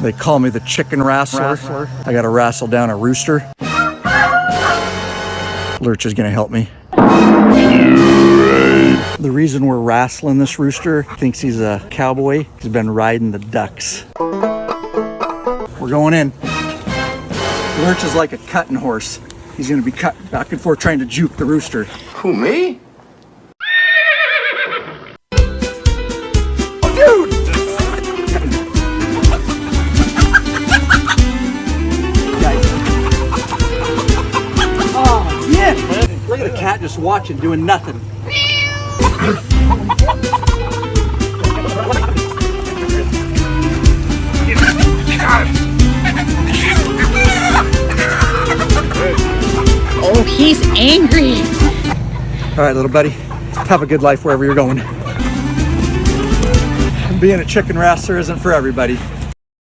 They call me the chicken wrestler. I gotta wrestle down a rooster. Lurch is gonna help me. The reason we're wrestling this rooster, thinks he's a cowboy. He's been riding the ducks. We're going in. Lurch is like a cutting horse. He's gonna be cut back and forth trying to juke the rooster. Who, me? Oh, dude! Oh, yeah! Look at the cat just watching, doing nothing. Oh, he's angry. All right, little buddy, have a good life wherever you're going. Being a chicken wrestler isn't for everybody.